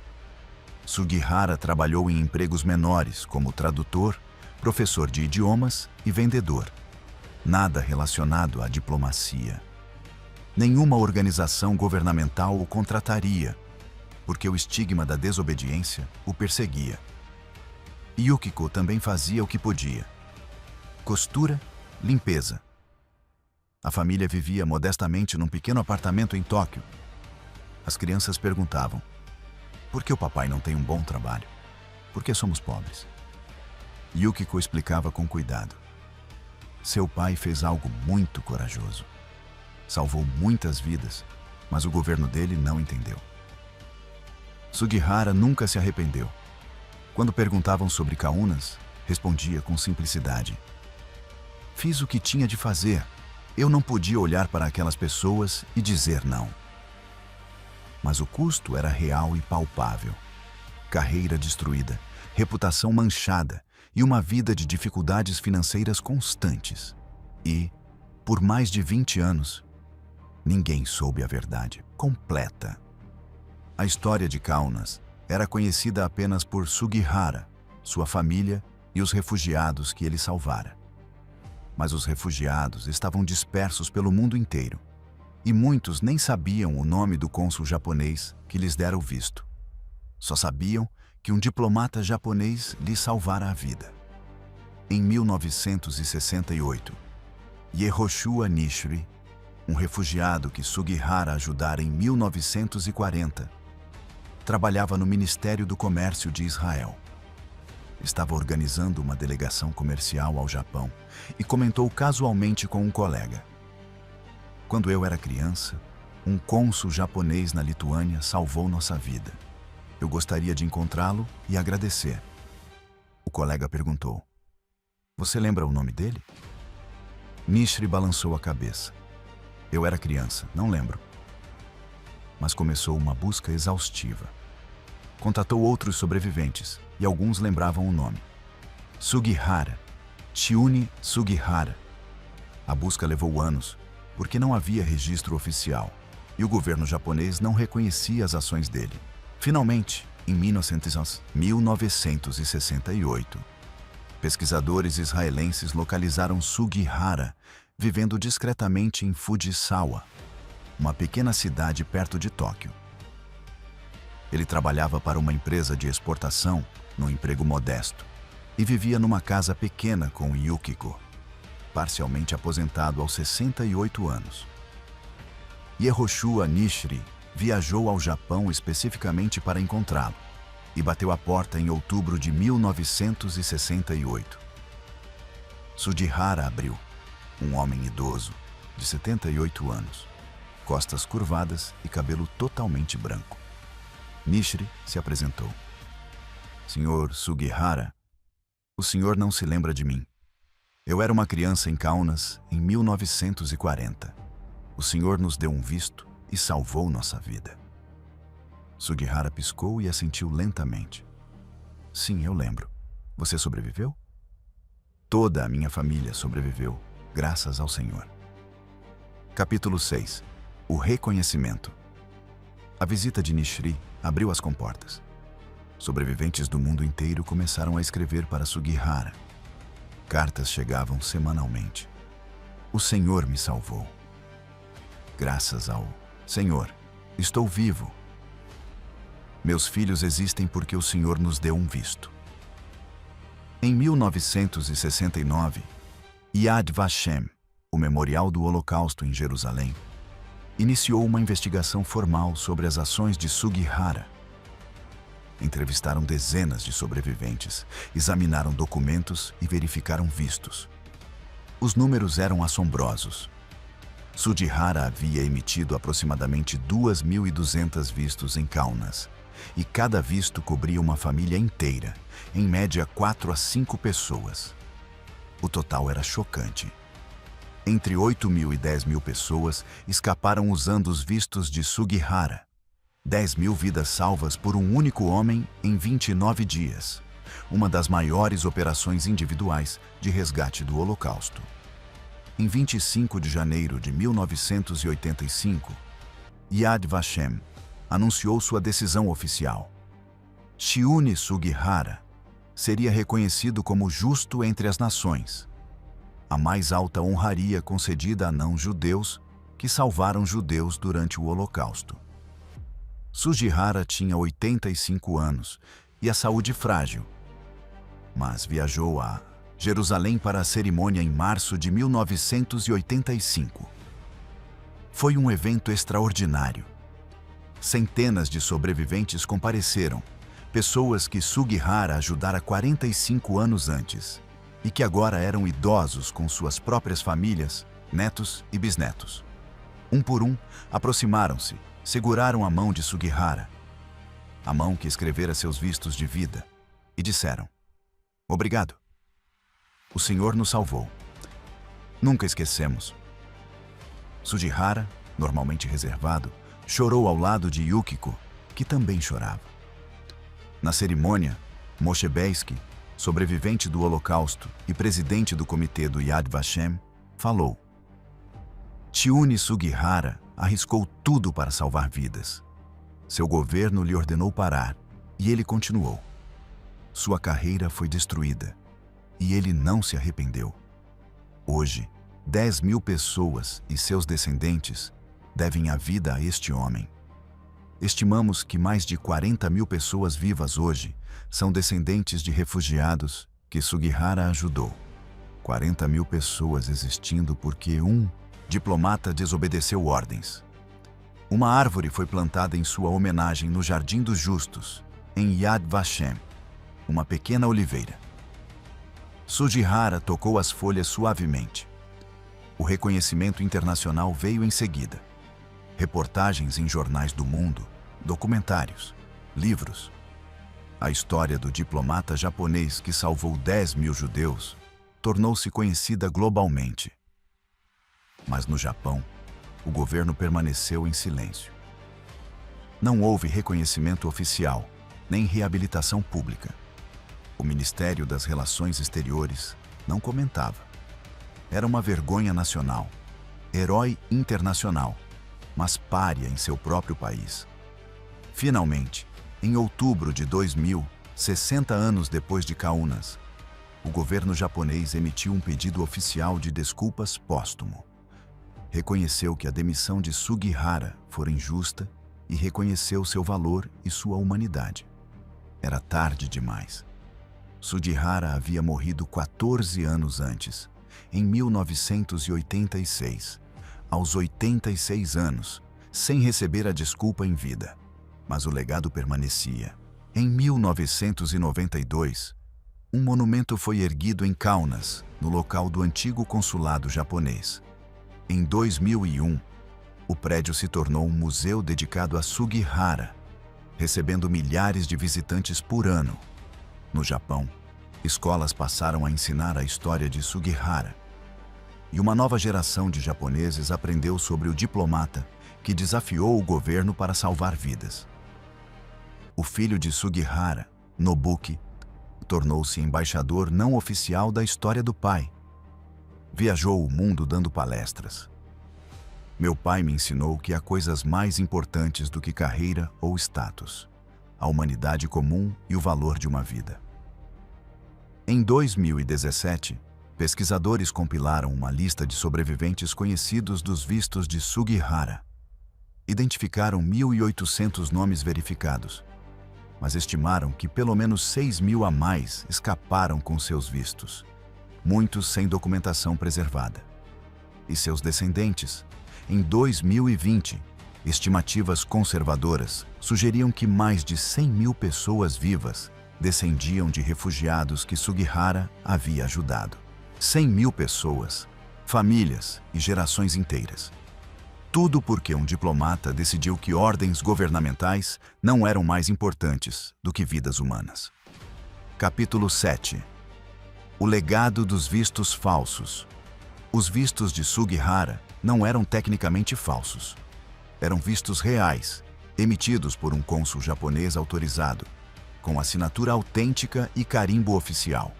Sugihara trabalhou em empregos menores como tradutor, professor de idiomas e vendedor. Nada relacionado à diplomacia. Nenhuma organização governamental o contrataria, porque o estigma da desobediência o perseguia. Yukiko também fazia o que podia: costura, limpeza. A família vivia modestamente num pequeno apartamento em Tóquio. As crianças perguntavam: por que o papai não tem um bom trabalho? Por que somos pobres? Yukiko explicava com cuidado: seu pai fez algo muito corajoso. Salvou muitas vidas, mas o governo dele não entendeu. Sugihara nunca se arrependeu. Quando perguntavam sobre Kaunas, respondia com simplicidade: fiz o que tinha de fazer. Eu não podia olhar para aquelas pessoas e dizer não. Mas o custo era real e palpável. Carreira destruída, reputação manchada e uma vida de dificuldades financeiras constantes. E, por mais de 20 anos, ninguém soube a verdade completa. A história de Kaunas era conhecida apenas por Sugihara, sua família e os refugiados que ele salvara. Mas os refugiados estavam dispersos pelo mundo inteiro, e muitos nem sabiam o nome do cônsul japonês que lhes dera o visto. Só sabiam que um diplomata japonês lhes salvara a vida. Em 1968, Yehoshua Nishri, um refugiado que Sugihara ajudara em 1940, trabalhava no Ministério do Comércio de Israel. Estava organizando uma delegação comercial ao Japão e comentou casualmente com um colega: "Quando eu era criança, um cônsul japonês na Lituânia salvou nossa vida. Eu gostaria de encontrá-lo e agradecer." O colega perguntou: "Você lembra o nome dele?" Nishri balançou a cabeça. "Eu era criança, não lembro." Mas começou uma busca exaustiva. Contatou outros sobreviventes e alguns lembravam o nome: Sugihara, Chiune Sugihara. A busca levou anos, porque não havia registro oficial e o governo japonês não reconhecia as ações dele. Finalmente, em 1968, pesquisadores israelenses localizaram Sugihara vivendo discretamente em Fujisawa, uma pequena cidade perto de Tóquio. Ele trabalhava para uma empresa de exportação num emprego modesto e vivia numa casa pequena com Yukiko, parcialmente aposentado aos 68 anos. Yehoshua Nishri viajou ao Japão especificamente para encontrá-lo e bateu a porta em outubro de 1968. Sugihara abriu. Um homem idoso, de 78 anos, costas curvadas e cabelo totalmente branco. Nishri se apresentou. "Senhor Sugihara, o senhor não se lembra de mim. Eu era uma criança em Kaunas em 1940. O senhor nos deu um visto e salvou nossa vida." Sugihara piscou e assentiu lentamente. "Sim, eu lembro. Você sobreviveu?" "Toda a minha família sobreviveu, graças ao Senhor." Capítulo 6. O reconhecimento. A visita de Nishri abriu as comportas. Sobreviventes do mundo inteiro começaram a escrever para Sugihara. Cartas chegavam semanalmente. "O Senhor me salvou. Graças ao Senhor, estou vivo. Meus filhos existem porque o Senhor nos deu um visto." Em 1969, Yad Vashem, o Memorial do Holocausto em Jerusalém, iniciou uma investigação formal sobre as ações de Sugihara. Entrevistaram dezenas de sobreviventes, examinaram documentos e verificaram vistos. Os números eram assombrosos. Sugihara havia emitido aproximadamente 2.200 vistos em Kaunas, e cada visto cobria uma família inteira, em média 4 a 5 pessoas. O total era chocante. Entre 8.000 e 10.000 pessoas escaparam usando os vistos de Sugihara. 10.000 vidas salvas por um único homem em 29 dias. Uma das maiores operações individuais de resgate do Holocausto. Em 25 de janeiro de 1985, Yad Vashem anunciou sua decisão oficial. Chiune Sugihara seria reconhecido como justo entre as nações, a mais alta honraria concedida a não-judeus que salvaram judeus durante o Holocausto. Sugihara tinha 85 anos e a saúde frágil, mas viajou a Jerusalém para a cerimônia em março de 1985. Foi um evento extraordinário. Centenas de sobreviventes compareceram, pessoas que Sugihara ajudara 45 anos antes e que agora eram idosos com suas próprias famílias, netos e bisnetos. Um por um, aproximaram-se, seguraram a mão de Sugihara, a mão que escrevera seus vistos de vida, e disseram: "Obrigado. O Senhor nos salvou. Nunca esquecemos." Sugihara, normalmente reservado, chorou ao lado de Yukiko, que também chorava. Na cerimônia, Moshe Beisky, sobrevivente do Holocausto e presidente do comitê do Yad Vashem, falou: "Chiune Sugihara arriscou tudo para salvar vidas. Seu governo lhe ordenou parar, e ele continuou. Sua carreira foi destruída, e ele não se arrependeu. Hoje, 10.000 pessoas e seus descendentes devem a vida a este homem. Estimamos que mais de 40.000 pessoas vivas hoje são descendentes de refugiados que Sugihara ajudou. 40.000 pessoas existindo porque um diplomata desobedeceu ordens. Uma árvore foi plantada em sua homenagem no Jardim dos Justos, em Yad Vashem, uma pequena oliveira. Sugihara tocou as folhas suavemente. O reconhecimento internacional veio em seguida. Reportagens em jornais do mundo, documentários, livros. A história do diplomata japonês que salvou 10.000 judeus tornou-se conhecida globalmente. Mas no Japão, o governo permaneceu em silêncio. Não houve reconhecimento oficial, nem reabilitação pública. O Ministério das Relações Exteriores não comentava. Era uma vergonha nacional, herói internacional, mas pária em seu próprio país. Finalmente, em outubro de 2000, 60 anos depois de Kaunas, o governo japonês emitiu um pedido oficial de desculpas póstumo. Reconheceu que a demissão de Sugihara fora injusta e reconheceu seu valor e sua humanidade. Era tarde demais. Sugihara havia morrido 14 anos antes, em 1986, aos 86 anos, sem receber a desculpa em vida. Mas o legado permanecia. Em 1992, um monumento foi erguido em Kaunas, no local do antigo consulado japonês. Em 2001, o prédio se tornou um museu dedicado a Sugihara, recebendo milhares de visitantes por ano. No Japão, escolas passaram a ensinar a história de Sugihara, e uma nova geração de japoneses aprendeu sobre o diplomata que desafiou o governo para salvar vidas. O filho de Sugihara, Nobuki, tornou-se embaixador não oficial da história do pai. Viajou o mundo dando palestras. Meu pai me ensinou que há coisas mais importantes do que carreira ou status: a humanidade comum e o valor de uma vida. Em 2017, pesquisadores compilaram uma lista de sobreviventes conhecidos dos vistos de Sugihara. Identificaram 1.800 nomes verificados, mas estimaram que pelo menos 6.000 a mais escaparam com seus vistos, muitos sem documentação preservada. E seus descendentes, em 2020, estimativas conservadoras sugeriam que mais de 100.000 pessoas vivas descendiam de refugiados que Sugihara havia ajudado. 100.000 pessoas, famílias e gerações inteiras. Tudo porque um diplomata decidiu que ordens governamentais não eram mais importantes do que vidas humanas. Capítulo 7. O legado dos vistos falsos. Os vistos de Sugihara não eram tecnicamente falsos. Eram vistos reais, emitidos por um cônsul japonês autorizado, com assinatura autêntica e carimbo oficial.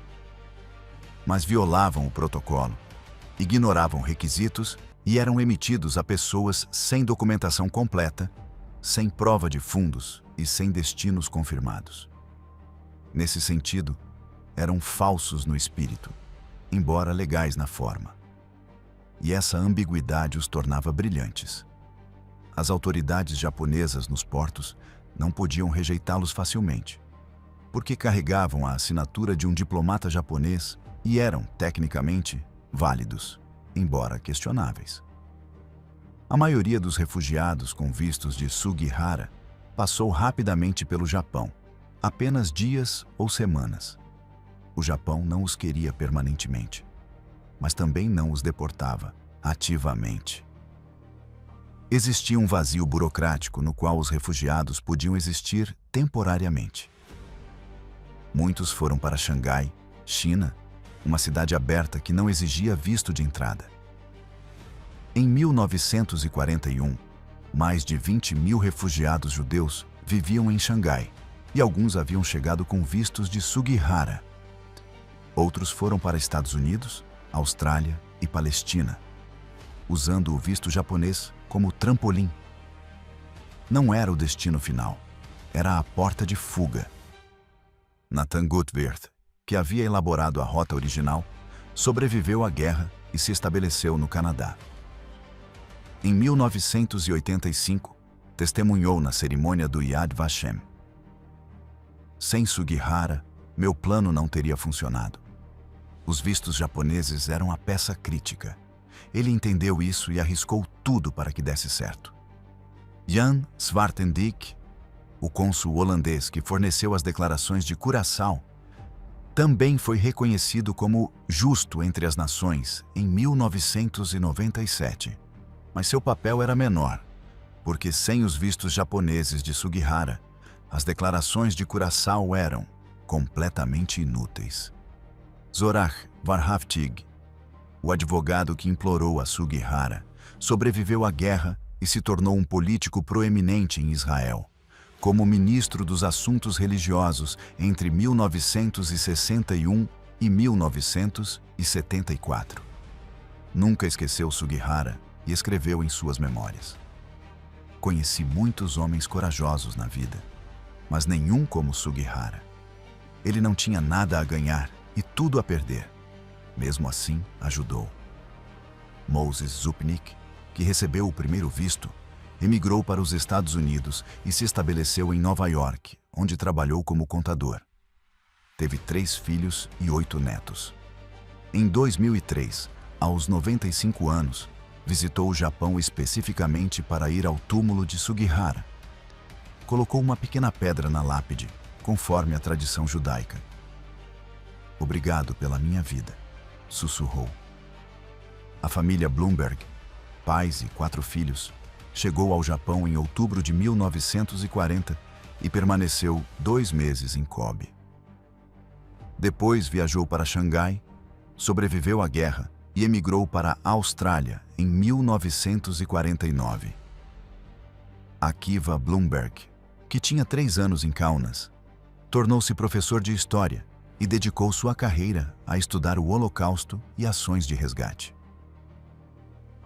Mas violavam o protocolo, ignoravam requisitos e eram emitidos a pessoas sem documentação completa, sem prova de fundos e sem destinos confirmados. Nesse sentido, eram falsos no espírito, embora legais na forma. E essa ambiguidade os tornava brilhantes. As autoridades japonesas nos portos não podiam rejeitá-los facilmente, porque carregavam a assinatura de um diplomata japonês e eram, tecnicamente, válidos, embora questionáveis. A maioria dos refugiados com vistos de Sugihara passou rapidamente pelo Japão, apenas dias ou semanas. O Japão não os queria permanentemente, mas também não os deportava ativamente. Existia um vazio burocrático no qual os refugiados podiam existir temporariamente. Muitos foram para Xangai, China, uma cidade aberta que não exigia visto de entrada. Em 1941, mais de 20.000 refugiados judeus viviam em Xangai, e alguns haviam chegado com vistos de Sugihara. Outros foram para Estados Unidos, Austrália e Palestina, usando o visto japonês como trampolim. Não era o destino final, era a porta de fuga. Nathan Gutwirth, que havia elaborado a rota original, sobreviveu à guerra e se estabeleceu no Canadá. Em 1985, testemunhou na cerimônia do Yad Vashem. Sem Sugihara, meu plano não teria funcionado. Os vistos japoneses eram a peça crítica. Ele entendeu isso e arriscou tudo para que desse certo. Jan Zwartendijk, o cônsul holandês que forneceu as declarações de Curaçao, também foi reconhecido como justo entre as nações em 1997. Mas seu papel era menor, porque sem os vistos japoneses de Sugihara, as declarações de Curaçao eram completamente inúteis. Zorach Warhaftig, o advogado que implorou a Sugihara, sobreviveu à guerra e se tornou um político proeminente em Israel, como ministro dos assuntos religiosos entre 1961 e 1974. Nunca esqueceu Sugihara e escreveu em suas memórias: "Conheci muitos homens corajosos na vida, mas nenhum como Sugihara. Ele não tinha nada a ganhar e tudo a perder. Mesmo assim, ajudou." Moses Zupnik, que recebeu o primeiro visto, emigrou para os Estados Unidos e se estabeleceu em Nova York, onde trabalhou como contador. Teve 3 filhos e 8 netos. Em 2003, aos 95 anos, visitou o Japão especificamente para ir ao túmulo de Sugihara. Colocou uma pequena pedra na lápide, conforme a tradição judaica. "Obrigado pela minha vida", sussurrou. A família Bloomberg, pais e 4 filhos, chegou ao Japão em outubro de 1940 e permaneceu 2 meses em Kobe. Depois viajou para Xangai, sobreviveu à guerra e emigrou para a Austrália em 1949. Akiva Bloomberg, que tinha 3 anos em Kaunas, tornou-se professor de história e dedicou sua carreira a estudar o Holocausto e ações de resgate.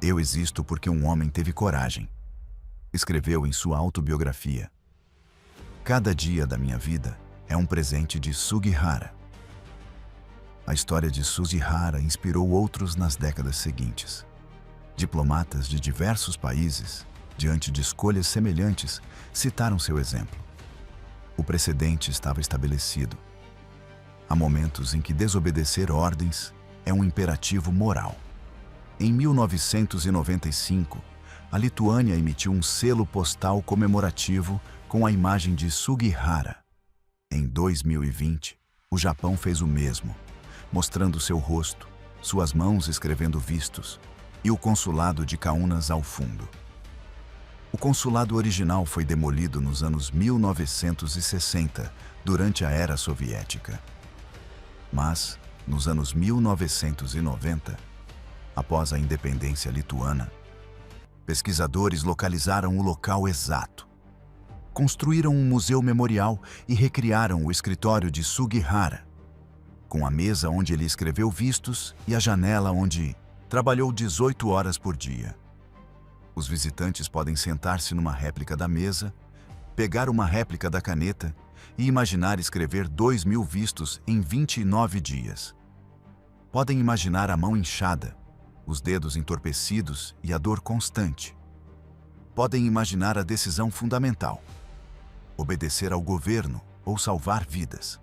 "Eu existo porque um homem teve coragem", escreveu em sua autobiografia. "Cada dia da minha vida é um presente de Sugihara." A história de Sugihara inspirou outros nas décadas seguintes. Diplomatas de diversos países, diante de escolhas semelhantes, citaram seu exemplo. O precedente estava estabelecido. Há momentos em que desobedecer ordens é um imperativo moral. Em 1995, a Lituânia emitiu um selo postal comemorativo com a imagem de Sugihara. Em 2020, o Japão fez o mesmo, mostrando seu rosto, suas mãos escrevendo vistos e o consulado de Kaunas ao fundo. O consulado original foi demolido nos anos 1960, durante a era soviética. Mas, nos anos 1990, após a independência lituana, pesquisadores localizaram o local exato. Construíram um museu memorial e recriaram o escritório de Sugihara, com a mesa onde ele escreveu vistos e a janela onde trabalhou 18 horas por dia. Os visitantes podem sentar-se numa réplica da mesa, pegar uma réplica da caneta e imaginar escrever 2.000 vistos em 29 dias. Podem imaginar a mão inchada, os dedos entorpecidos e a dor constante. Podem imaginar a decisão fundamental: obedecer ao governo ou salvar vidas.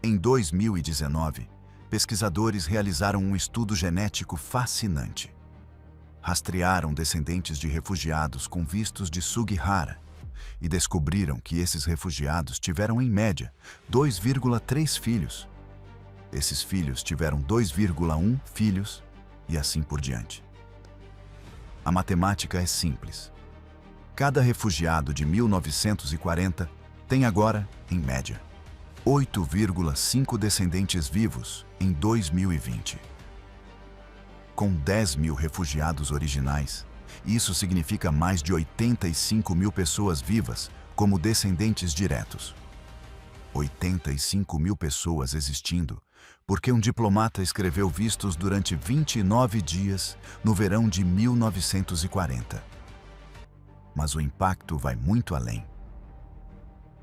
Em 2019, pesquisadores realizaram um estudo genético fascinante. Rastrearam descendentes de refugiados com vistos de Sugihara e descobriram que esses refugiados tiveram, em média, 2,3 filhos. Esses filhos tiveram 2,1 filhos e assim por diante. A matemática é simples. Cada refugiado de 1940 tem agora, em média, 8,5 descendentes vivos em 2020. Com 10.000 refugiados originais, isso significa mais de 85.000 pessoas vivas como descendentes diretos. 85.000 pessoas existindo porque um diplomata escreveu vistos durante 29 dias no verão de 1940. Mas o impacto vai muito além.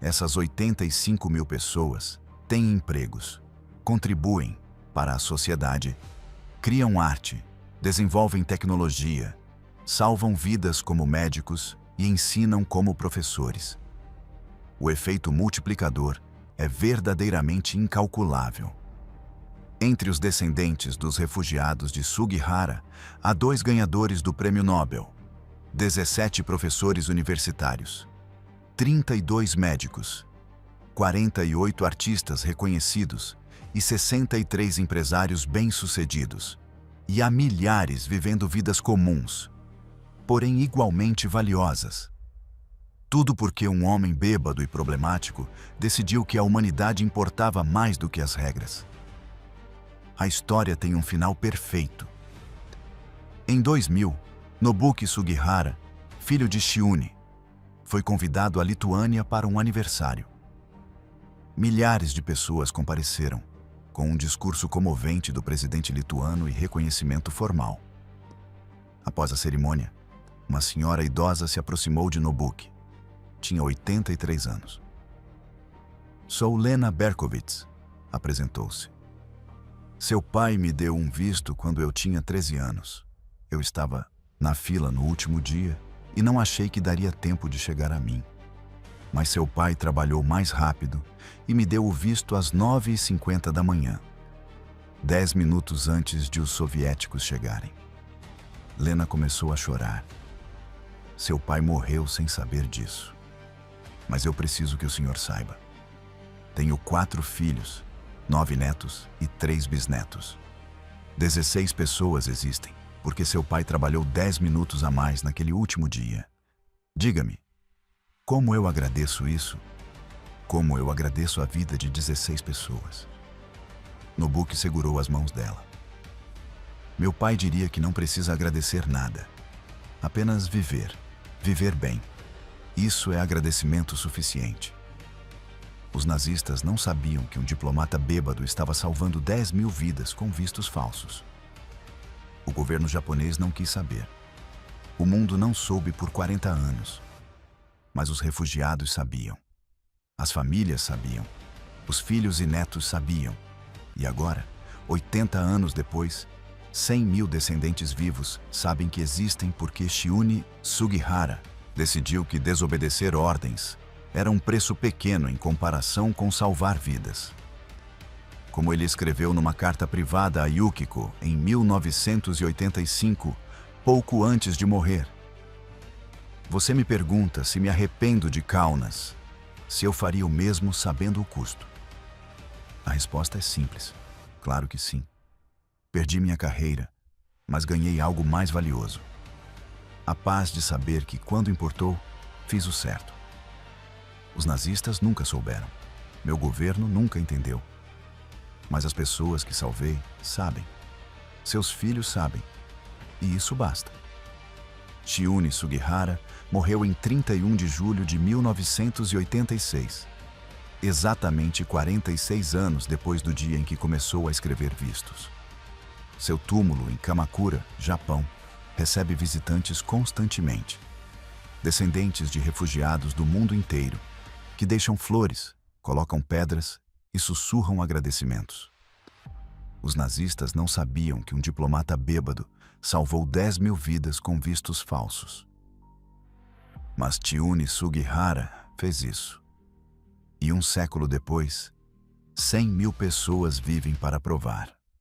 Essas 85.000 pessoas têm empregos, contribuem, para a sociedade, criam arte, desenvolvem tecnologia, salvam vidas como médicos e ensinam como professores. O efeito multiplicador é verdadeiramente incalculável. Entre os descendentes dos refugiados de Sugihara, há 2 ganhadores do Prêmio Nobel, 17 professores universitários, 32 médicos, 48 artistas reconhecidos e 63 empresários bem-sucedidos. E há milhares vivendo vidas comuns, porém igualmente valiosas. Tudo porque um homem bêbado e problemático decidiu que a humanidade importava mais do que as regras. A história tem um final perfeito. Em 2000, Nobuki Sugihara, filho de Chiune, foi convidado à Lituânia para um aniversário. Milhares de pessoas compareceram, com um discurso comovente do presidente lituano e reconhecimento formal. Após a cerimônia, uma senhora idosa se aproximou de Nobuki. Tinha 83 anos. "Sou Lena Berkowitz", apresentou-se. "Seu pai me deu um visto quando eu tinha 13 anos. Eu estava na fila no último dia e não achei que daria tempo de chegar a mim. Mas seu pai trabalhou mais rápido e me deu o visto às 9h50 da manhã, 10 minutos antes de os soviéticos chegarem." Lena começou a chorar. "Seu pai morreu sem saber disso. Mas eu preciso que o senhor saiba. Tenho 4 filhos, 9 netos e 3 bisnetos. 16 pessoas existem, porque seu pai trabalhou 10 minutos a mais naquele último dia. Diga-me, como eu agradeço isso? Como eu agradeço a vida de 16 pessoas." Nobuki segurou as mãos dela. "Meu pai diria que não precisa agradecer nada. Apenas viver. Viver bem. Isso é agradecimento suficiente." Os nazistas não sabiam que um diplomata bêbado estava salvando 10.000 vidas com vistos falsos. O governo japonês não quis saber. O mundo não soube por 40 anos. Mas os refugiados sabiam. As famílias sabiam. Os filhos e netos sabiam. E agora, 80 anos depois, 100.000 descendentes vivos sabem que existem porque Chiune Sugihara decidiu que desobedecer ordens era um preço pequeno em comparação com salvar vidas. Como ele escreveu numa carta privada a Yukiko em 1985, pouco antes de morrer: "Você me pergunta se me arrependo de Kaunas, se eu faria o mesmo sabendo o custo. A resposta é simples. Claro que sim. Perdi minha carreira, mas ganhei algo mais valioso. A paz de saber que, quando importou, fiz o certo. Os nazistas nunca souberam. Meu governo nunca entendeu. Mas as pessoas que salvei sabem. Seus filhos sabem. E isso basta." Chiune Sugihara morreu em 31 de julho de 1986, exatamente 46 anos depois do dia em que começou a escrever vistos. Seu túmulo em Kamakura, Japão, recebe visitantes constantemente. Descendentes de refugiados do mundo inteiro, que deixam flores, colocam pedras e sussurram agradecimentos. Os nazistas não sabiam que um diplomata bêbado salvou 10.000 vidas com vistos falsos. Mas Chiune Sugihara fez isso. E um século depois, 100.000 pessoas vivem para provar.